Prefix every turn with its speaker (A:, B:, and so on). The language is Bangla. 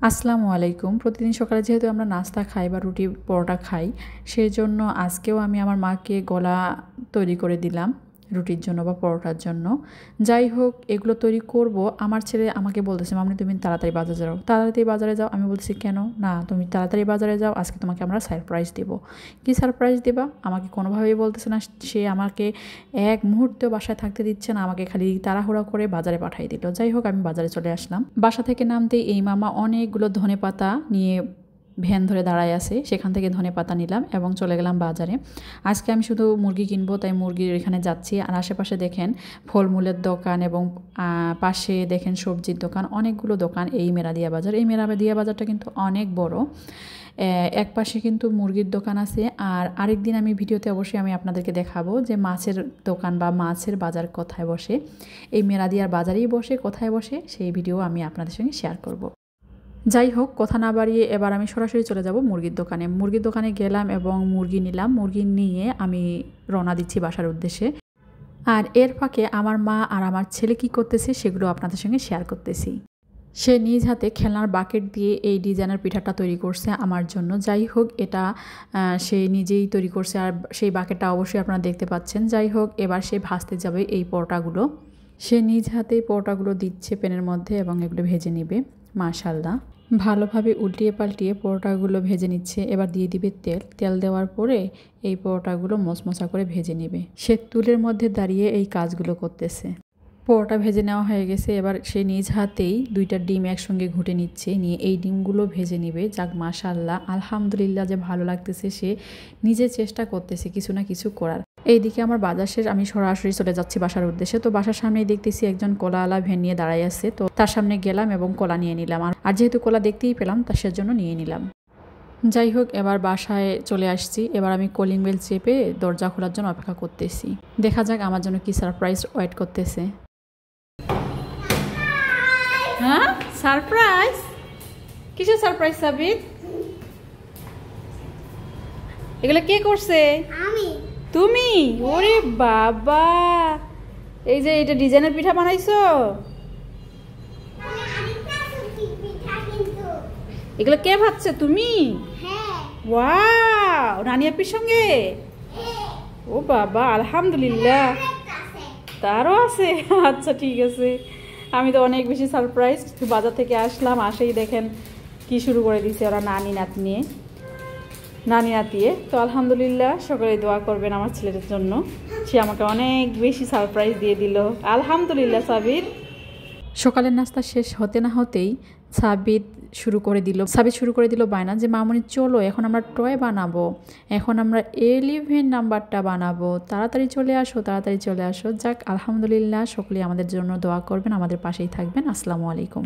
A: আসসালামু আলাইকুম। প্রতিদিন সকালে যেহেতু আমরা নাস্তা খাই বা রুটি পরোটা খাই, সেজন্য আজকেও আমি আমার মাকে গোলা তৈরি করে দিলাম রুটির জন্য বা পরোটার জন্য। যাই হোক, এগুলো তৈরি করব। আমার ছেলে আমাকে বলতেছে, মাম্মি তুমি তাড়াতাড়ি বাজারে যাও, তাড়াতাড়ি বাজারে যাও। আমি বলছি কেন? না, তুমি তাড়াতাড়ি বাজারে যাও, আজকে তোমাকে আমরা সারপ্রাইজ দেব। কী সারপ্রাইজ দেবা? আমাকে কোনোভাবেই বলতেছে না। সে আমাকে এক মুহূর্তেও বাসায় থাকতে দিচ্ছে না, আমাকে খালি তাড়াহুড়া করে বাজারে পাঠিয়ে দিল। যাই হোক, আমি বাজারে চলে আসলাম। বাসা থেকে নামতেই এই মামা অনেকগুলো ধনেপাতা নিয়ে ভ্যান ধরে দাঁড়ায় আছে, সেখান থেকে ধনেপাতা নিলাম এবং চলে গেলাম বাজারে। আজকে আমি শুধু মুরগি কিনবো, তাই মুরগির এখানে যাচ্ছি। আর আশেপাশে দেখেন ফলমূলের দোকান এবং পাশে দেখেন সবজির দোকান, অনেকগুলো দোকান এই মেরাদিয়া বাজার। এই মেরাদিয়া বাজারটা কিন্তু অনেক বড়। এক পাশে কিন্তু মুরগির দোকান আছে, আর আরেকদিন আমি ভিডিওতে অবশ্যই আমি আপনাদেরকে দেখাবো যে মাছের দোকান বা মাছের বাজার কোথায় বসে। এই মেরাদিয়ার বাজারেই বসে, কোথায় বসে সেই ভিডিও আমি আপনাদের সঙ্গে শেয়ার করব। যাই হোক, কথা না বাড়িয়ে এবার আমি সরাসরি চলে যাব মুরগির দোকানে। মুরগির দোকানে গেলাম এবং মুরগি নিলাম। মুরগি নিয়ে আমি রওনা দিচ্ছি বাসার উদ্দেশ্যে। আর এর ফাঁকে আমার মা আর আমার ছেলে কী করতেছে সেগুলো আপনাদের সঙ্গে শেয়ার করতেছি। সে নিজ হাতে খেলনার বাকেট দিয়ে এই ডিজাইনের পিঠাটা তৈরি করছে আমার জন্য। যাই হোক, এটা সে নিজেই তৈরি করছে, আর সেই বাকেটটা অবশ্যই আপনারা দেখতে পাচ্ছেন। যাই হোক, এবার সে ভাজতে যাবে এই পরোটাগুলো। সে নিজ হাতেই পরোটাগুলো দিচ্ছে প্যানের মধ্যে এবং এগুলো ভেজে নেবে। মাশাআল্লাহ, ভালোভাবে উল্টিয়ে পাল্টিয়ে পরোটাগুলো ভেজে নিচ্ছে। এবার দিয়ে দিবে তেল। তেল দেওয়ার পরে এই পরোটাগুলো মচমচা করে ভেজে নেবে। সে তুলের মধ্যে দাঁড়িয়ে এই কাজগুলো করতেছে। পরোটা ভেজে নেওয়া হয়ে গেছে। এবার সে নিজ হাতেই 2টা ডিম একসঙ্গে ঘুটে নিচ্ছে, নিয়ে এই ডিমগুলো ভেজে নেবে। যাক, মাশাআল্লাহ, আলহামদুলিল্লাহ, যে ভালো লাগতেছে। সে নিজে চেষ্টা করতেছে কিছু না কিছু করার। এইদিকে আমার বাজার শেষ, আমি সরাসরি চলে যাচ্ছি বাসার উদ্দেশ্যে। তো বাসার সামনেই দেখতেছি একজন কলাওয়ালা ভ্যান নিয়ে দাঁড়াই আছে। তো তার সামনে গেলাম এবং কলা নিয়ে নিলাম। আর যেহেতু কলা দেখতেই পেলাম, তার সেজন্য নিয়ে নিলাম। যাই হোক, এবার বাসায় চলে আসছি। এবার আমি কলিং বেল চেপে দরজা খোলার জন্য অপেক্ষা করতেছি। দেখা যাক আমার জন্য কি সারপ্রাইজ ওয়েট করতেছে। হ্যাঁ, সারপ্রাইজ? কিসের সারপ্রাইজ সাবিত? এগুলো কে করছে?
B: আমি।
A: তুমি? ওরে বাবা, এই যে এটা ডিজাইনের পিঠা বানাইছো? এগুলো কে ভাবছে? তুমি?
B: হ্যাঁ।
A: ওয়াও, রানী আপির সঙ্গে? ও বাবা, আলহামদুলিল্লাহ। তারও আছে? আচ্ছা, ঠিক আছে। আমি তো অনেক বেশি সারপ্রাইজ। বাজার থেকে আসলাম, আসেই দেখেন কি শুরু করে দিয়েছে ওরা নানি নাতিয়ে। তো আলহামদুলিল্লাহ, সকলে দোয়া করবেন আমার ছেলের জন্য। সে আমাকে অনেক বেশি সারপ্রাইজ দিয়ে দিল। আলহামদুলিল্লাহ। সাবিত সকালের নাস্তা শেষ হতে না হতেই সাবিত শুরু করে দিল বায়না যে মামুনি চলো, এখন আমরা টয় বানাবো, এখন আমরা 11 নাম্বারটা বানাবো, তাড়াতাড়ি চলে আসো। যাক, আলহামদুলিল্লাহ, সকলেই আমাদের জন্য দোয়া করবেন, আমাদের পাশেই থাকবেন। আসসালামু আলাইকুম।